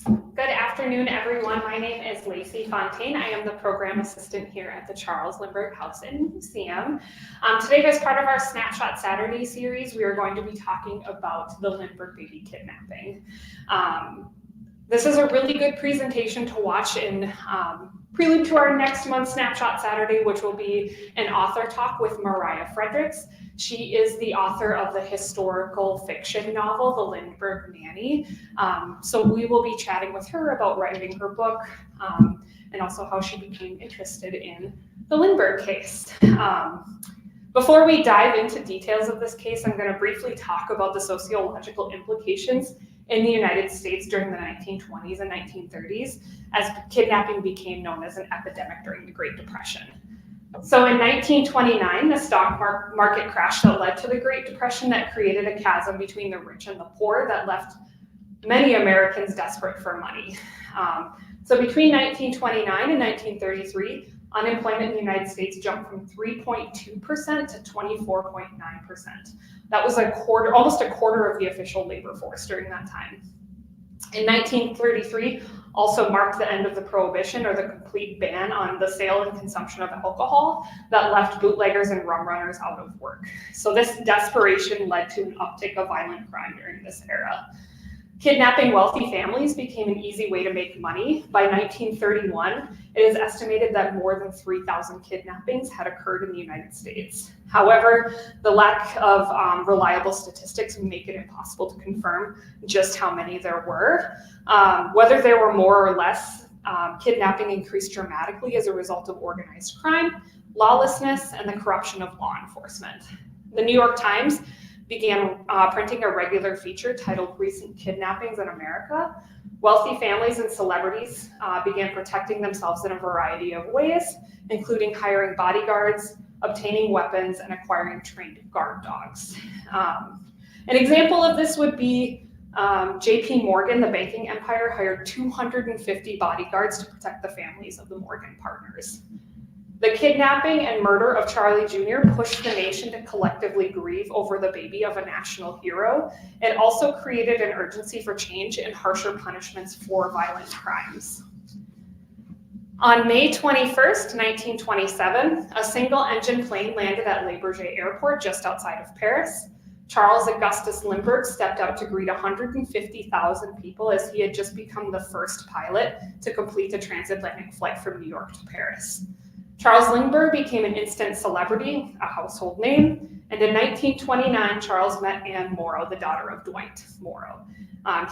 Good afternoon, everyone. My name is Lacey Fontaine. I am the program assistant here at the Charles Lindbergh House and Museum. Today, as part of our Snapshot Saturday series, we are going to be talking about the Lindbergh baby kidnapping. This is a really good presentation to watch in prelude to our next month's Snapshot Saturday, which will be an author talk with Mariah Fredericks. She is the author of the historical fiction novel, The Lindbergh Nanny. So we will be chatting with her about writing her book and also how she became interested in the Lindbergh case. Before we dive into details of this case, I'm going to briefly talk about the sociological implications in the United States during the 1920s and 1930s, as kidnapping became known as an epidemic during the Great Depression. So in 1929, the stock market crash that led to the Great Depression that created a chasm between the rich and the poor that left many Americans desperate for money. So between 1929 and 1933, unemployment in the United States jumped from 3.2% to 24.9%. That was almost a quarter of the official labor force during that time. In 1933, also marked the end of the prohibition, or the complete ban on the sale and consumption of alcohol, that left bootleggers and rum runners out of work. So this desperation led to an uptick of violent crime during this era. Kidnapping wealthy families became an easy way to make money. By 1931, it is estimated that more than 3,000 kidnappings had occurred in the United States. However, the lack of reliable statistics make it impossible to confirm just how many there were. Whether there were more or less, kidnapping increased dramatically as a result of organized crime, lawlessness, and the corruption of law enforcement. The New York Times began printing a regular feature titled Recent Kidnappings in America. Wealthy families and celebrities began protecting themselves in a variety of ways, including hiring bodyguards, obtaining weapons, and acquiring trained guard dogs. An example of this would be J.P. Morgan, the banking empire, hired 250 bodyguards to protect the families of the Morgan partners. The kidnapping and murder of Charlie Jr. pushed the nation to collectively grieve over the baby of a national hero. It also created an urgency for change and harsher punishments for violent crimes. On May 21st, 1927, a single-engine plane landed at Le Bourget Airport just outside of Paris. Charles Augustus Lindbergh stepped out to greet 150,000 people as he had just become the first pilot to complete a transatlantic flight from New York to Paris. Charles Lindbergh became an instant celebrity, a household name, and in 1929, Charles met Anne Morrow, the daughter of Dwight Morrow.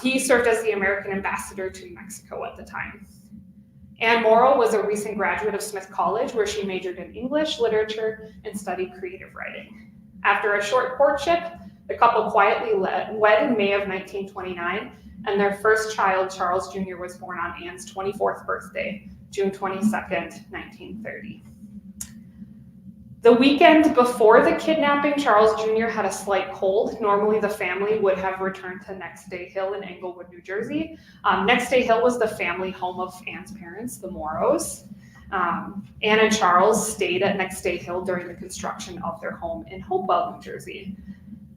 He served as the American ambassador to Mexico at the time. Anne Morrow was a recent graduate of Smith College, where she majored in English, literature, and studied creative writing. After a short courtship, the couple quietly wed in May of 1929, and their first child, Charles Jr., was born on Anne's 24th birthday, June 22nd, 1930. The weekend before the kidnapping, Charles Jr. had a slight cold. Normally, the family would have returned to Next Day Hill in Englewood, New Jersey. Next Day Hill was the family home of Anne's parents, the Morrows. Anne and Charles stayed at Next Day Hill during the construction of their home in Hopewell, New Jersey.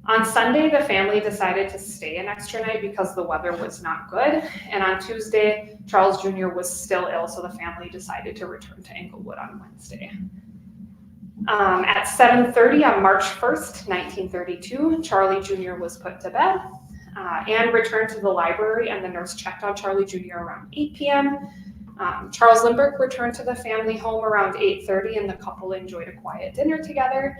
On Sunday, the family decided to stay an extra night because the weather was not good. And on Tuesday, Charles Jr. was still ill, so the family decided to return to Englewood on Wednesday. At 7:30 on March 1st, 1932, Charlie Jr. was put to bed. Anne returned to the library, and the nurse checked on Charlie Jr. around 8 p.m. Charles Lindbergh returned to the family home around 8:30, and the couple enjoyed a quiet dinner together.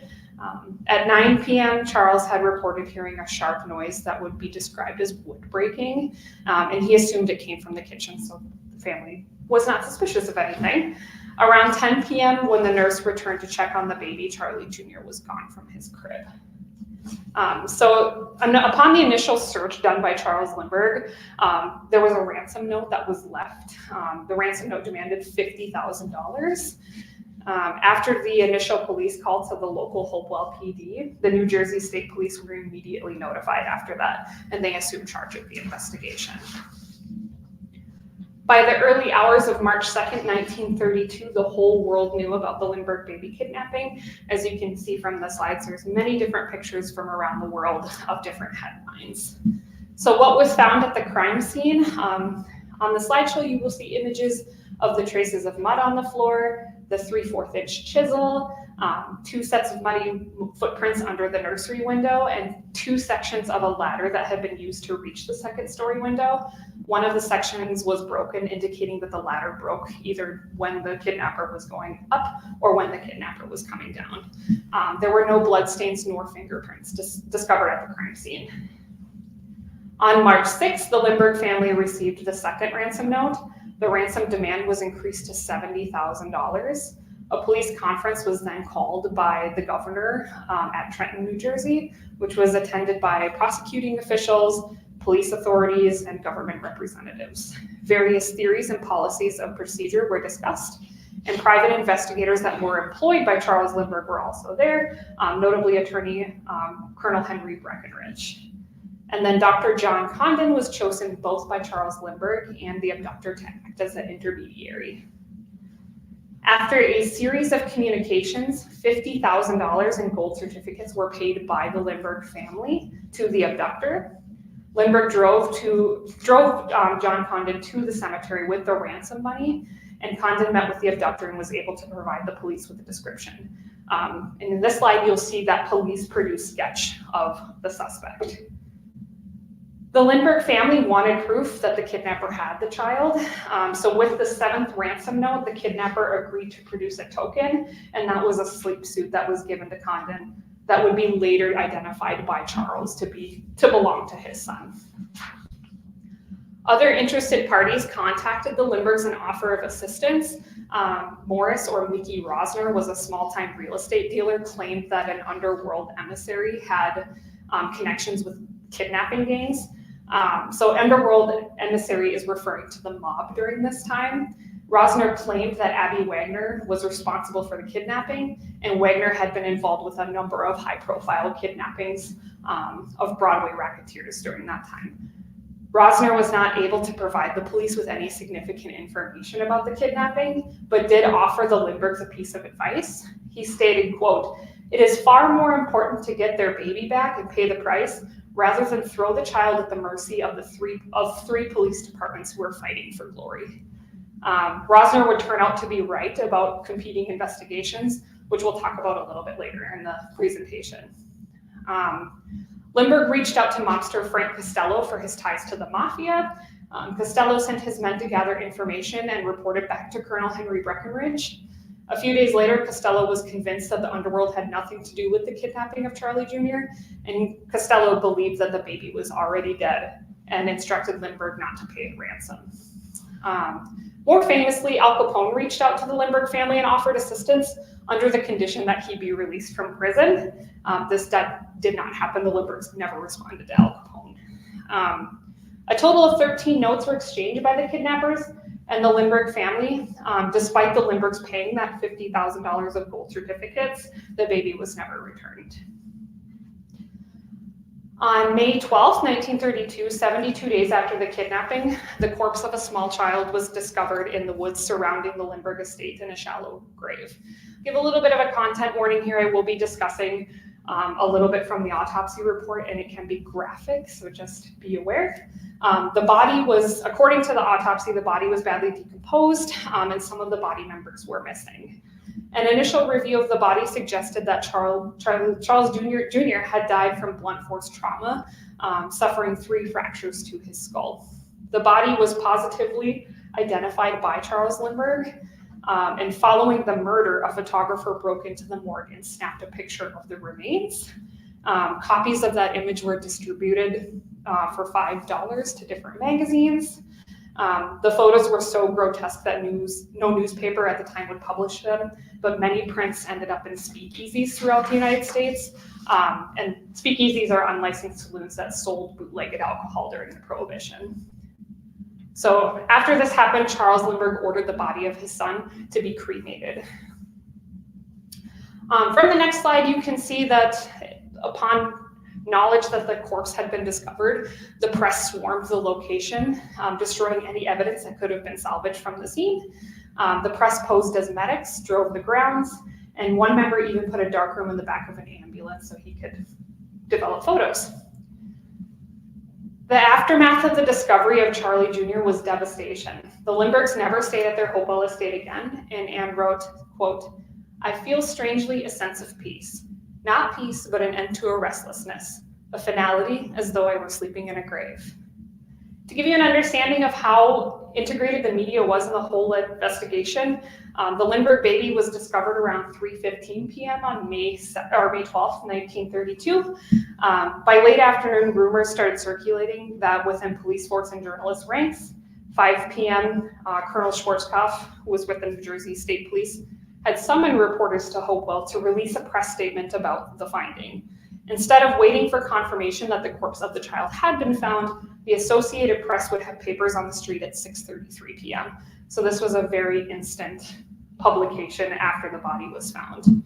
At 9 p.m., Charles had reported hearing a sharp noise that would be described as wood breaking, and he assumed it came from the kitchen, so the family was not suspicious of anything. Around 10 p.m., when the nurse returned to check on the baby, Charlie Jr. was gone from his crib. Upon the initial search done by Charles Lindbergh, there was a ransom note that was left. The ransom note demanded $50,000. After the initial police call to the local Hopewell PD, the New Jersey State Police were immediately notified after that, and they assumed charge of the investigation. By the early hours of March 2nd, 1932, the whole world knew about the Lindbergh baby kidnapping. As you can see from the slides, there's many different pictures from around the world of different headlines. So what was found at the crime scene? On the slideshow, you will see images of the traces of mud on the floor, the 3/4-inch chisel, 2 sets of muddy footprints under the nursery window, and 2 sections of a ladder that had been used to reach the second-story window. One of the sections was broken, indicating that the ladder broke either when the kidnapper was going up or when the kidnapper was coming down. There were no bloodstains nor fingerprints discovered at the crime scene. On March 6th, the Lindbergh family received the second ransom note. The ransom demand was increased to $70,000. A police conference was then called by the governor at Trenton, New Jersey, which was attended by prosecuting officials, police authorities, and government representatives. Various theories and policies of procedure were discussed, and private investigators that were employed by Charles Lindbergh were also there, notably attorney Colonel Henry Breckinridge. And then Dr. John Condon was chosen both by Charles Lindbergh and the abductor to act as an intermediary. After a series of communications, $50,000 in gold certificates were paid by the Lindbergh family to the abductor. Lindbergh drove John Condon to the cemetery with the ransom money, and Condon met with the abductor and was able to provide the police with a description. And in this slide, you'll see that police produced sketch of the suspect. The Lindbergh family wanted proof that the kidnapper had the child. So with the 7th ransom note, the kidnapper agreed to produce a token, and that was a sleep suit that was given to Condon that would be later identified by Charles to belong to his son. Other interested parties contacted the Lindberghs in offer of assistance. Morris, or Mickey Rosner, was a small-time real estate dealer, claimed that an underworld emissary had connections with kidnapping gangs. So underworld emissary is referring to the mob during this time. Rosner claimed that Abby Wagner was responsible for the kidnapping, and Wagner had been involved with a number of high-profile kidnappings of Broadway racketeers during that time. Rosner was not able to provide the police with any significant information about the kidnapping, but did offer the Lindberghs a piece of advice. He stated, quote, "It is far more important to get their baby back and pay the price rather than throw the child at the mercy of three police departments who are fighting for glory." Rosner would turn out to be right about competing investigations, which we'll talk about a little bit later in the presentation. Lindbergh reached out to mobster Frank Costello for his ties to the mafia. Costello sent his men to gather information and reported back to Colonel Henry Breckinridge. A few days later, Costello was convinced that the underworld had nothing to do with the kidnapping of Charlie Jr., and Costello believed that the baby was already dead and instructed Lindbergh not to pay a ransom. More famously, Al Capone reached out to the Lindbergh family and offered assistance under the condition that he be released from prison. This did not happen. The Lindberghs never responded to Al Capone. A total of 13 notes were exchanged by the kidnappers and the Lindbergh family. Despite the Lindberghs paying that $50,000 of gold certificates, the baby was never returned. On May 12, 1932, 72 days after the kidnapping, the corpse of a small child was discovered in the woods surrounding the Lindbergh estate in a shallow grave. Give a little bit of a content warning here. I will be discussing a little bit from the autopsy report, and it can be graphic, so just be aware. The body was, according to the autopsy, the body was badly decomposed, and some of the body members were missing. An initial review of the body suggested that Charles Jr. had died from blunt force trauma, suffering 3 fractures to his skull. The body was positively identified by Charles Lindbergh, and following the murder, a photographer broke into the morgue and snapped a picture of the remains. Copies of that image were distributed for $5 to different magazines. The photos were so grotesque that no newspaper at the time would publish them, but many prints ended up in speakeasies throughout the United States. And speakeasies are unlicensed saloons that sold bootlegged alcohol during the Prohibition. So after this happened, Charles Lindbergh ordered the body of his son to be cremated. From the next slide, you can see that upon knowledge that the corpse had been discovered, the press swarmed the location, destroying any evidence that could have been salvaged from the scene. The press posed as medics, drove the grounds, and one member even put a darkroom in the back of an ambulance so he could develop photos. The aftermath of the discovery of Charlie Jr. was devastation. The Lindberghs never stayed at their Hopewell estate again, and Anne wrote, quote, "I feel strangely a sense of peace. Not peace, but an end to a restlessness, a finality as though I were sleeping in a grave." To give you an understanding of how integrated the media was in the whole investigation, the Lindbergh baby was discovered around 3:15 p.m. on May 12th, 1932. By late afternoon, rumors started circulating that within police force and journalist ranks, 5 p.m., Colonel Schwarzkopf, who was with the New Jersey State Police, had summoned reporters to Hopewell to release a press statement about the finding. Instead of waiting for confirmation that the corpse of the child had been found, the Associated Press would have papers on the street at 6:33 p.m. So this was a very instant publication after the body was found.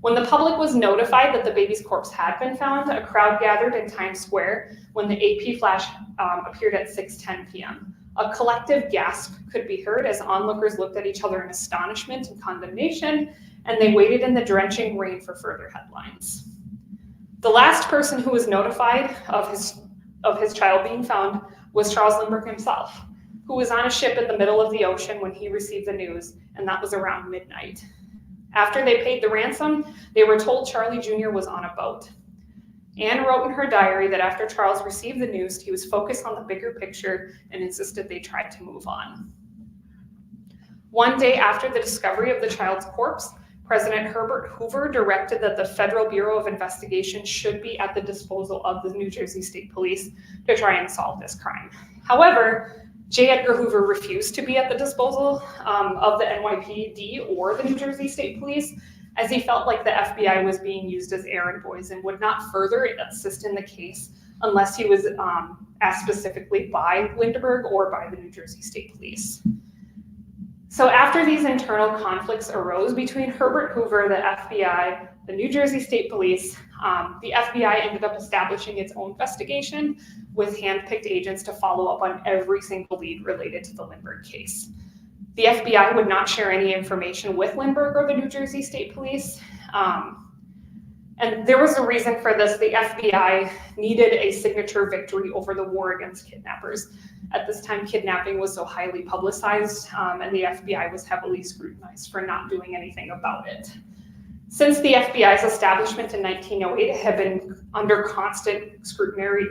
When the public was notified that the baby's corpse had been found, a crowd gathered in Times Square when the AP flash appeared at 6:10 p.m. A collective gasp could be heard as onlookers looked at each other in astonishment and condemnation, and they waited in the drenching rain for further headlines. The last person who was notified of his child being found was Charles Lindbergh himself, who was on a ship in the middle of the ocean when he received the news, and that was around midnight. After they paid the ransom, they were told Charlie Jr. was on a boat. Anne wrote in her diary that after Charles received the news, he was focused on the bigger picture and insisted they tried to move on. One day after the discovery of the child's corpse, President Herbert Hoover directed that the Federal Bureau of Investigation should be at the disposal of the New Jersey State Police to try and solve this crime. However, J. Edgar Hoover refused to be at the disposal of the NYPD or the New Jersey State Police, as he felt like the FBI was being used as errand boys and would not further assist in the case unless he was asked specifically by Lindbergh or by the New Jersey State Police. So after these internal conflicts arose between Herbert Hoover, the FBI, the New Jersey State Police, the FBI ended up establishing its own investigation with hand-picked agents to follow up on every single lead related to the Lindbergh case. The FBI would not share any information with Lindbergh or the New Jersey State Police. And there was a reason for this. The FBI needed a signature victory over the war against kidnappers. At this time, kidnapping was so highly publicized, and the FBI was heavily scrutinized for not doing anything about it. Since the FBI's establishment in 1908, it had been under constant scrutiny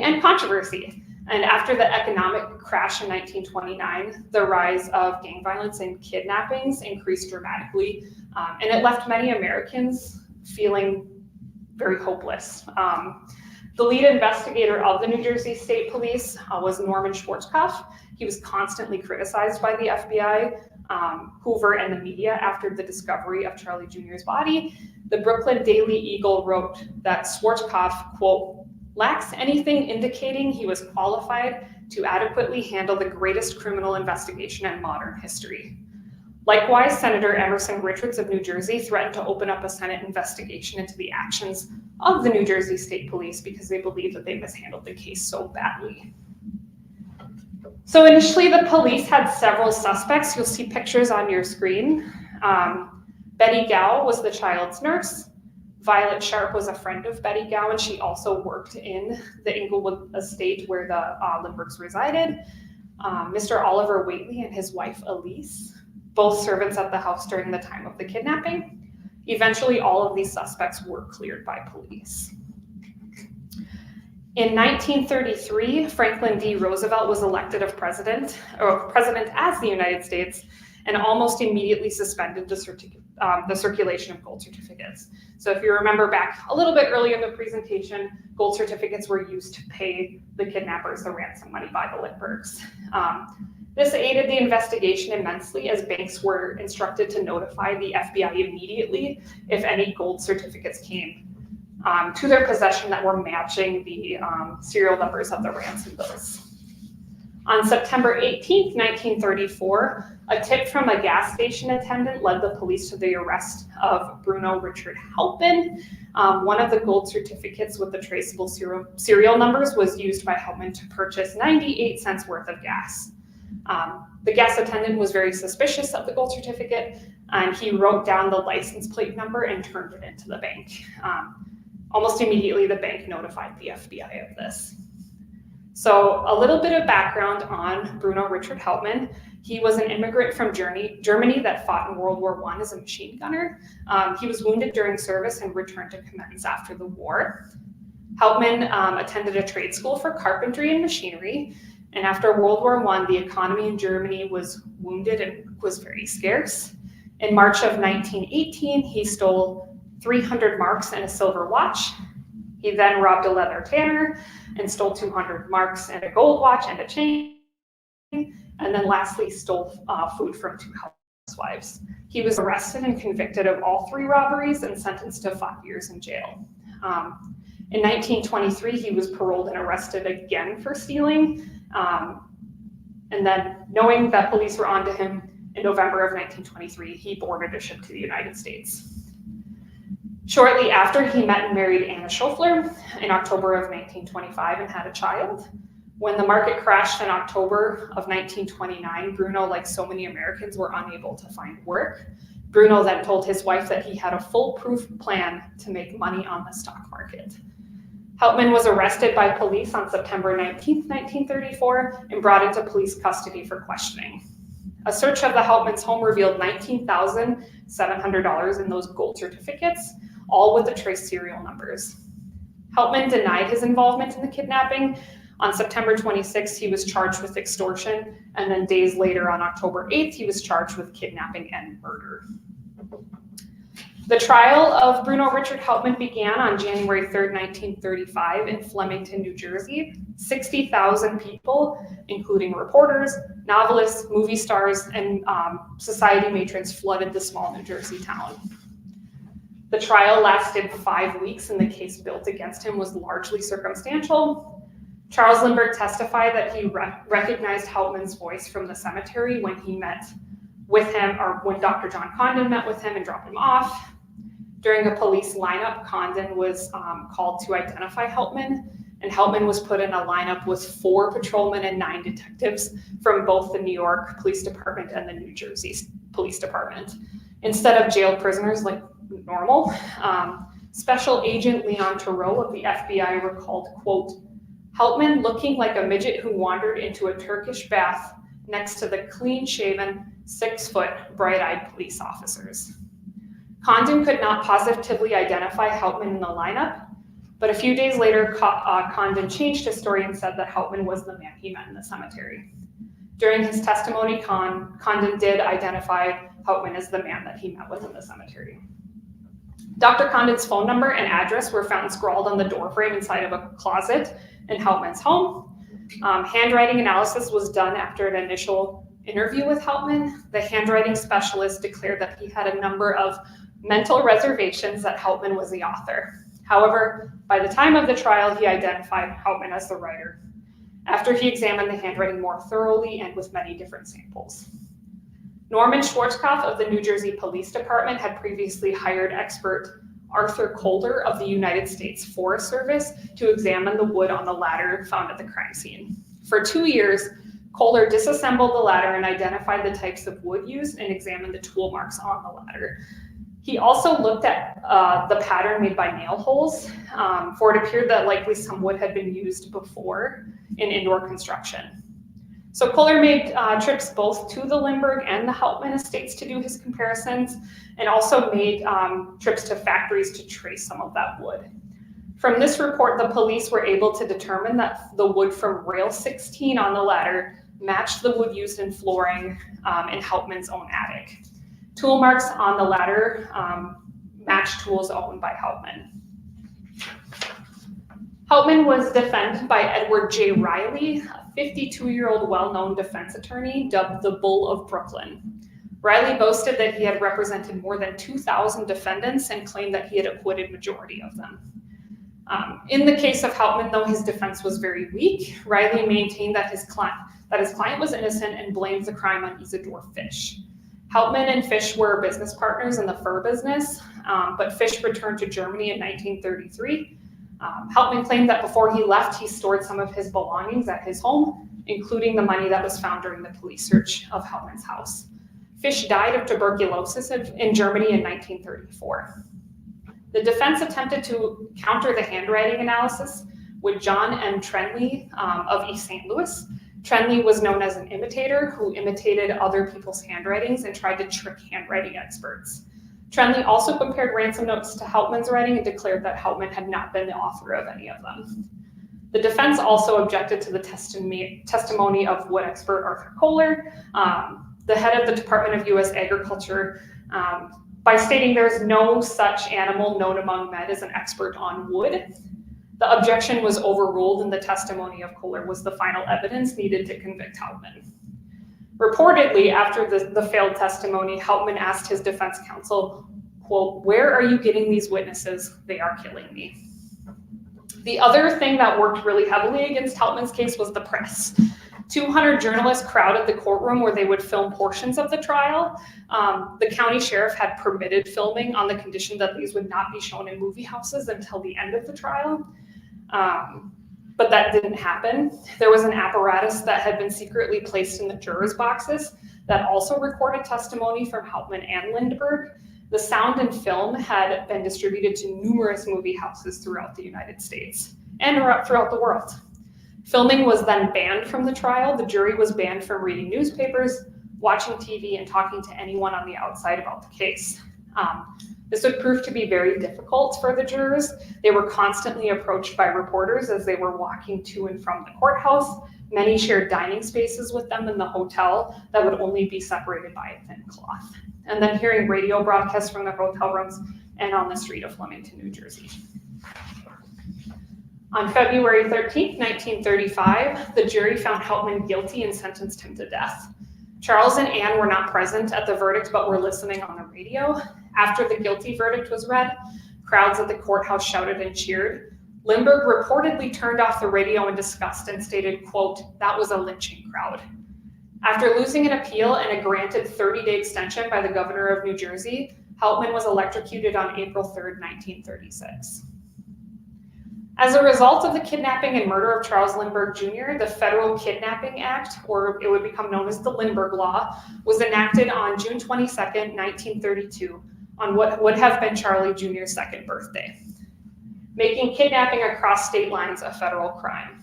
and controversy. And after the economic crash in 1929, the rise of gang violence and kidnappings increased dramatically, and it left many Americans feeling very hopeless. The lead investigator of the New Jersey State Police was Norman Schwarzkopf. He was constantly criticized by the FBI, Hoover, and the media after the discovery of Charlie Jr.'s body. The Brooklyn Daily Eagle wrote that Schwarzkopf, quote, "lacks anything indicating he was qualified to adequately handle the greatest criminal investigation in modern history." Likewise, Senator Emerson Richards of New Jersey threatened to open up a Senate investigation into the actions of the New Jersey State Police because they believed that they mishandled the case so badly. So initially, the police had several suspects. You'll see pictures on your screen. Betty Gow was the child's nurse. Violet Sharp was a friend of Betty Gow, and she also worked in the Englewood estate where the Lindberghs resided. Mr. Oliver Whately and his wife Elise, both servants at the house during the time of the kidnapping. Eventually, all of these suspects were cleared by police. In 1933, Franklin D. Roosevelt was elected president as the United States, and almost immediately suspended the circulation of gold certificates. So if you remember back a little bit earlier in the presentation, gold certificates were used to pay the kidnappers the ransom money by the Lindberghs. This aided the investigation immensely, as banks were instructed to notify the FBI immediately if any gold certificates came to their possession that were matching the serial numbers of the ransom bills. On September 18th, 1934, a tip from a gas station attendant led the police to the arrest of Bruno Richard Halpin. One of the gold certificates with the traceable serial numbers was used by Halpin to purchase 98 cents worth of gas. The gas attendant was very suspicious of the gold certificate, and he wrote down the license plate number and turned it into the bank. Almost immediately, the bank notified the FBI of this. So a little bit of background on Bruno Richard Hauptmann. He was an immigrant from Germany that fought in World War I as a machine gunner. He was wounded during service and returned to commence after the war. Hauptmann attended a trade school for carpentry and machinery, and after World War I, the economy in Germany was wounded and was very scarce. In March of 1918, he stole 300 marks and a silver watch. He then robbed a leather tanner and stole 200 marks and a gold watch and a chain, and then lastly stole food from 2 housewives. He was arrested and convicted of all 3 robberies and sentenced to 5 years in jail. In 1923, he was paroled and arrested again for stealing, and then knowing that police were onto him in November of 1923, he boarded a ship to the United States. Shortly after, he met and married Anna Schofler in October of 1925 and had a child. When the market crashed in October of 1929, Bruno, like so many Americans, were unable to find work. Bruno then told his wife that he had a foolproof plan to make money on the stock market. Hauptmann was arrested by police on September 19, 1934, and brought into police custody for questioning. A search of the Hauptmann's home revealed $19,700 in those gold certificates, all with the trace serial numbers. Hauptmann denied his involvement in the kidnapping. On September 26th, he was charged with extortion, and then days later, on October 8th, he was charged with kidnapping and murder. The trial of Bruno Richard Hauptmann began on January 3rd, 1935 in Flemington, New Jersey. 60,000 people, including reporters, novelists, movie stars, and society matrons flooded the small New Jersey town. The trial lasted 5 weeks, and the case built against him was largely circumstantial. Charles Lindbergh testified that he recognized Hauptmann's voice from the cemetery when he met with him, or when Dr. John Condon met with him and dropped him off. During a police lineup, Condon was called to identify Hauptmann, and Hauptmann was put in a lineup with 4 patrolmen and 9 detectives from both the New York Police Department and the New Jersey Police Department. Instead of jailed prisoners like normal, Special Agent Leon Thoreau of the FBI recalled, quote, Hauptmann looking like a midget who wandered into a Turkish bath next to the clean-shaven, 6-foot, bright-eyed police officers. Condon could not positively identify Hauptmann in the lineup, but a few days later, Condon changed his story and said that Hauptmann was the man he met in the cemetery. During his testimony, Condon did identify Hauptmann as the man that he met with in the cemetery. Dr. Condon's phone number and address were found scrawled on the doorframe inside of a closet in Hauptmann's home. Handwriting analysis was done after an initial interview with Hauptmann. The handwriting specialist declared that he had a number of mental reservations that Hauptmann was the author. However, by the time of the trial, he identified Hauptmann as the writer, after he examined the handwriting more thoroughly and with many different samples. Norman Schwarzkopf of the New Jersey Police Department had previously hired expert Arthur Kohler of the United States Forest Service to examine the wood on the ladder found at the crime scene. For 2 years, Kohler disassembled the ladder and identified the types of wood used and examined the tool marks on the ladder. He also looked at the pattern made by nail holes, for it appeared that likely some wood had been used before in indoor construction. So Kohler made trips both to the Lindbergh and the Hauptmann estates to do his comparisons, and also made trips to factories to trace some of that wood. From this report, the police were able to determine that the wood from rail 16 on the ladder matched the wood used in flooring in Hauptmann's own attic. Tool marks on the ladder matched tools owned by Hauptmann. Hauptmann was defended by Edward J. Riley, a 52-year-old well-known defense attorney dubbed the Bull of Brooklyn. Riley boasted that he had represented more than 2,000 defendants and claimed that he had acquitted majority of them. In the case of Hauptmann, though his defense was very weak, Riley maintained that his client was innocent and blamed the crime on Isidore Fish. Hauptmann and Fish were business partners in the fur business, but Fish returned to Germany in 1933. Hauptmann claimed that before he left, he stored some of his belongings at his home, including the money that was found during the police search of Hauptmann's house. Fish died of tuberculosis in Germany in 1934. The defense attempted to counter the handwriting analysis with John M. Trenley of East St. Louis. Trenley was known as an imitator who imitated other people's handwritings and tried to trick handwriting experts. Trenley also compared ransom notes to Hauptmann's writing and declared that Hauptmann had not been the author of any of them. The defense also objected to the testimony of wood expert Arthur Kohler, the head of the Department of U.S. Agriculture, by stating there is no such animal known among men as an expert on wood. The objection was overruled and the testimony of Kohler was the final evidence needed to convict Hauptmann. Reportedly, after the failed testimony, Hauptmann asked his defense counsel, quote, "Where are you getting these witnesses? They are killing me." The other thing that worked really heavily against Hauptmann's case was the press. 200 journalists crowded the courtroom where they would film portions of the trial. The county sheriff had permitted filming on the condition that these would not be shown in movie houses until the end of the trial. But that didn't happen. There was an apparatus that had been secretly placed in the jurors' boxes that also recorded testimony from Hauptmann and Lindbergh. The sound and film had been distributed to numerous movie houses throughout the United States and throughout the world. Filming was then banned from the trial. The jury was banned from reading newspapers, watching TV, and talking to anyone on the outside about the case. This would prove to be very difficult for the jurors. They were constantly approached by reporters as they were walking to and from the courthouse. Many shared dining spaces with them in the hotel that would only be separated by a thin cloth. And then hearing radio broadcasts from their hotel rooms and on the street of Flemington, New Jersey. On February 13, 1935, the jury found Hauptmann guilty and sentenced him to death. Charles and Anne were not present at the verdict, but were listening on the radio. After the guilty verdict was read, crowds at the courthouse shouted and cheered. Lindbergh reportedly turned off the radio in disgust and stated, quote, "That was a lynching crowd." After losing an appeal and a granted 30-day extension by the governor of New Jersey, Hauptmann was electrocuted on April 3, 1936. As a result of the kidnapping and murder of Charles Lindbergh Jr., the Federal Kidnapping Act, or it would become known as the Lindbergh Law, was enacted on June 22, 1932, on what would have been Charlie Jr.'s second birthday, making kidnapping across state lines a federal crime.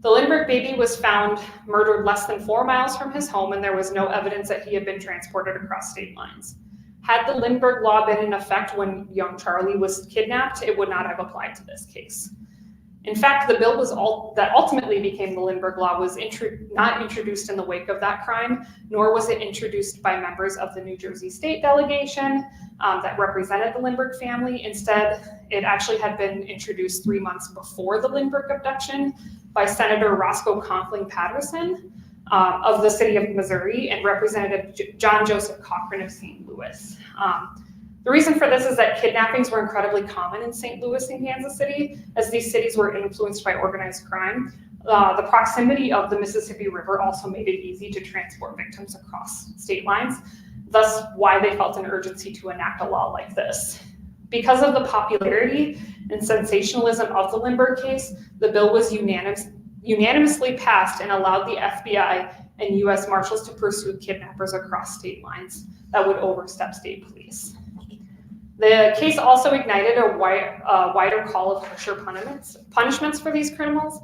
The Lindbergh baby was found murdered less than 4 miles from his home, and there was no evidence that he had been transported across state lines. Had the Lindbergh Law been in effect when young Charlie was kidnapped, it would not have applied to this case. In fact, the bill that ultimately became the Lindbergh Law was not introduced in the wake of that crime, nor was it introduced by members of the New Jersey state delegation that represented the Lindbergh family. Instead, it actually had been introduced 3 months before the Lindbergh abduction by Senator Roscoe Conkling Patterson of the city of Missouri and Representative John Joseph Cochran of St. Louis. The reason for this is that kidnappings were incredibly common in St. Louis and Kansas City, as these cities were influenced by organized crime. The proximity of the Mississippi River also made it easy to transport victims across state lines, thus why they felt an urgency to enact a law like this. Because of the popularity and sensationalism of the Lindbergh case, the bill was unanimously passed and allowed the FBI and U.S. Marshals to pursue kidnappers across state lines that would overstep state police. The case also ignited a wider call of harsher punishments for these criminals.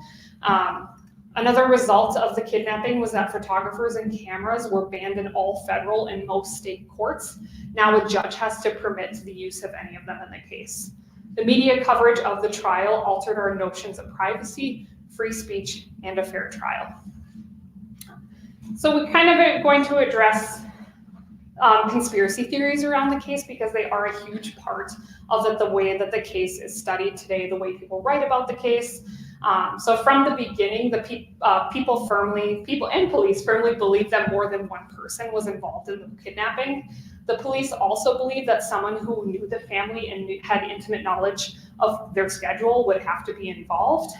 Another result of the kidnapping was that photographers and cameras were banned in all federal and most state courts. Now a judge has to permit the use of any of them in the case. The media coverage of the trial altered our notions of privacy, free speech, and a fair trial. So we're kind of going to address conspiracy theories around the case because they are a huge part of the way that the case is studied today, the way people write about the case. So from the beginning, the people and police firmly believed that more than one person was involved in the kidnapping. The police also believed that someone who knew the family and had intimate knowledge of their schedule would have to be involved.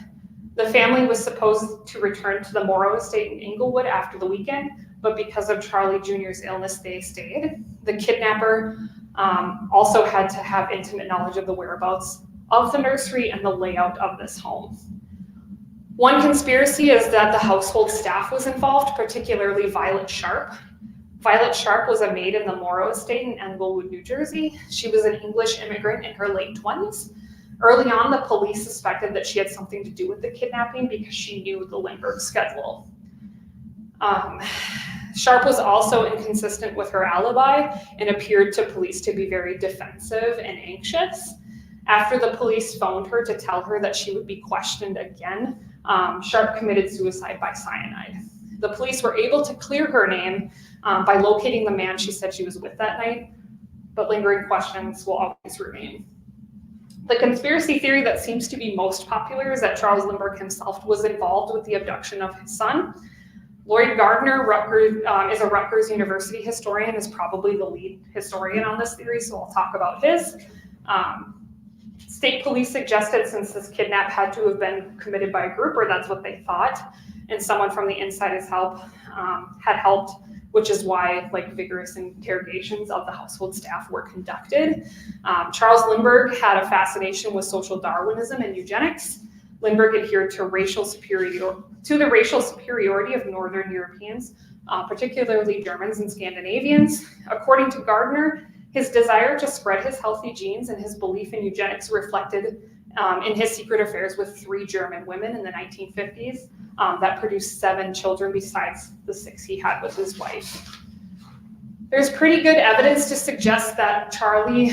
The family was supposed to return to the Morrow estate in Inglewood after the weekend, but because of Charlie Jr.'s illness, they stayed. The kidnapper also had to have intimate knowledge of the whereabouts of the nursery and the layout of this home. One conspiracy is that the household staff was involved, particularly Violet Sharp. Violet Sharp was a maid in the Morrow estate in Englewood, New Jersey. She was an English immigrant in her late 20s. Early on, the police suspected that she had something to do with the kidnapping because she knew the Lindbergh schedule. Sharp was also inconsistent with her alibi and appeared to police to be very defensive and anxious. After the police phoned her to tell her that she would be questioned again, Sharp committed suicide by cyanide. The police were able to clear her name by locating the man she said she was with that night, but lingering questions will always remain. The conspiracy theory that seems to be most popular is that Charles Lindbergh himself was involved with the abduction of his son. Lloyd Gardner is a Rutgers University historian, is probably the lead historian on this theory, so I'll talk about his. State police suggested since this kidnap had to have been committed by a group, or that's what they thought, and someone from the inside had helped, which is why vigorous interrogations of the household staff were conducted. Charles Lindbergh had a fascination with social Darwinism and eugenics. Lindbergh adhered to the racial superiority of Northern Europeans, particularly Germans and Scandinavians. According to Gardner, his desire to spread his healthy genes and his belief in eugenics reflected in his secret affairs with 3 German women in the 1950s that produced 7 children besides the 6 he had with his wife. There's pretty good evidence to suggest that Charlie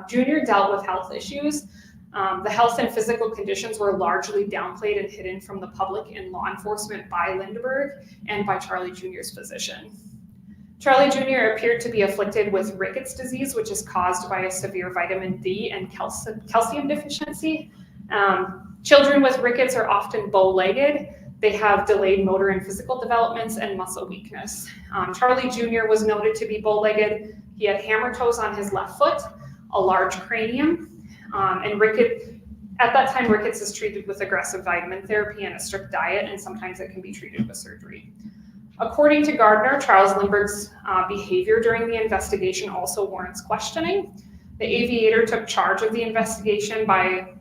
Jr. dealt with health issues. The health and physical conditions were largely downplayed and hidden from the public and law enforcement by Lindbergh and by Charlie Jr.'s physician. Charlie Jr. appeared to be afflicted with rickets disease, which is caused by a severe vitamin D and calcium deficiency. Children with rickets are often bow-legged. They have delayed motor and physical developments and muscle weakness. Charlie Jr. was noted to be bow-legged. He had hammer toes on his left foot, a large cranium, and at that time, rickets is treated with aggressive vitamin therapy and a strict diet, and sometimes it can be treated with surgery. According to Gardner, Charles Lindbergh's behavior during the investigation also warrants questioning. The aviator took charge of the investigation by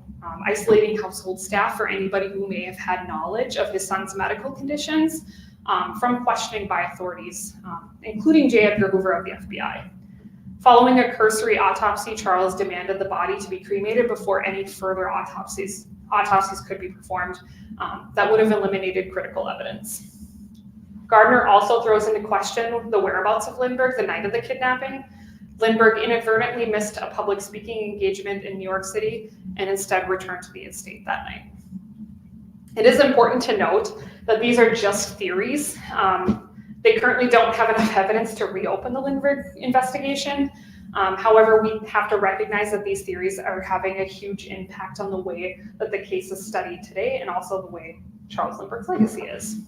isolating household staff for anybody who may have had knowledge of his son's medical conditions from questioning by authorities, including J. Edgar Hoover of the FBI. Following a cursory autopsy, Charles demanded the body to be cremated before any further autopsies could be performed. That would have eliminated critical evidence. Gardner also throws into question the whereabouts of Lindbergh the night of the kidnapping. Lindbergh inadvertently missed a public speaking engagement in New York City and instead returned to the estate that night. It is important to note that these are just theories. They currently don't have enough evidence to reopen the Lindbergh investigation. However, we have to recognize that these theories are having a huge impact on the way that the case is studied today and also the way Charles Lindbergh's legacy is.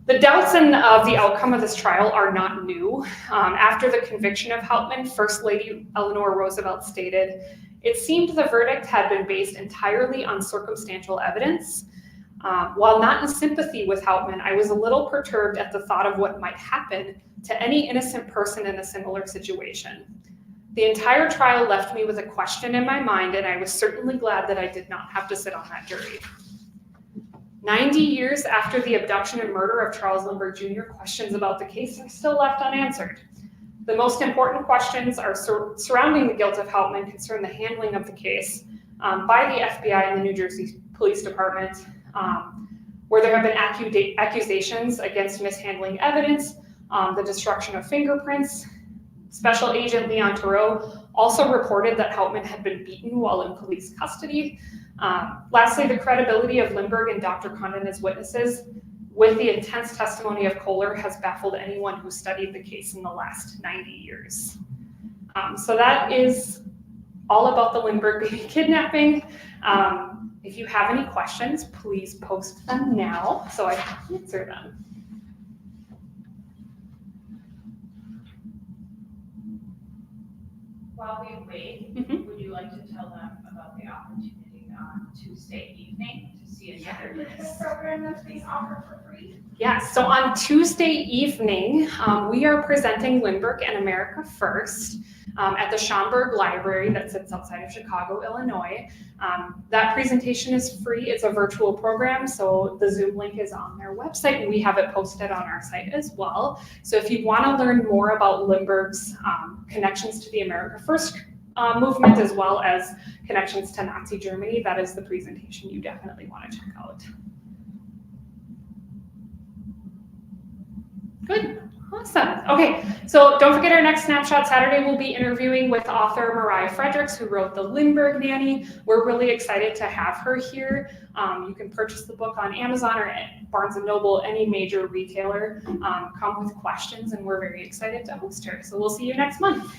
The doubts of the outcome of this trial are not new. After the conviction of Hauptmann, First Lady Eleanor Roosevelt stated, "It seemed the verdict had been based entirely on circumstantial evidence. While not in sympathy with Hauptmann, I was a little perturbed at the thought of what might happen to any innocent person in a similar situation. The entire trial left me with a question in my mind, and I was certainly glad that I did not have to sit on that jury." 90 years after the abduction and murder of Charles Lindbergh Jr., questions about the case are still left unanswered. The most important questions are surrounding the guilt of Hauptmann concern the handling of the case by the FBI and the New Jersey Police Department, where there have been accusations against mishandling evidence, the destruction of fingerprints. Special Agent Leon Thoreau also reported that Hauptmann had been beaten while in police custody. Lastly, the credibility of Lindbergh and Dr. Condon as witnesses with the intense testimony of Kohler has baffled anyone who studied the case in the last 90 years. So that is all about the Lindbergh kidnapping. If you have any questions, please post them now so I can answer them. While we wait, would you like to tell them about the opportunity on Tuesday evening to see another digital program that's being offered for free? Yes, so on Tuesday evening, we are presenting Lindbergh and America First. at the Schomburg Library that sits outside of Chicago, Illinois. That presentation is free. It's a virtual program, so the Zoom link is on their website, and we have it posted on our site as well. So if you want to learn more about Lindbergh's connections to the America First movement, as well as connections to Nazi Germany, that is the presentation you definitely want to check out. Good. Awesome. Okay, so don't forget our next Snapshot Saturday, we'll be interviewing with author Mariah Fredericks, who wrote The Lindbergh Nanny. We're really excited to have her here. You can purchase the book on Amazon or at Barnes & Noble, any major retailer. Come with questions, and we're very excited to host her. So we'll see you next month.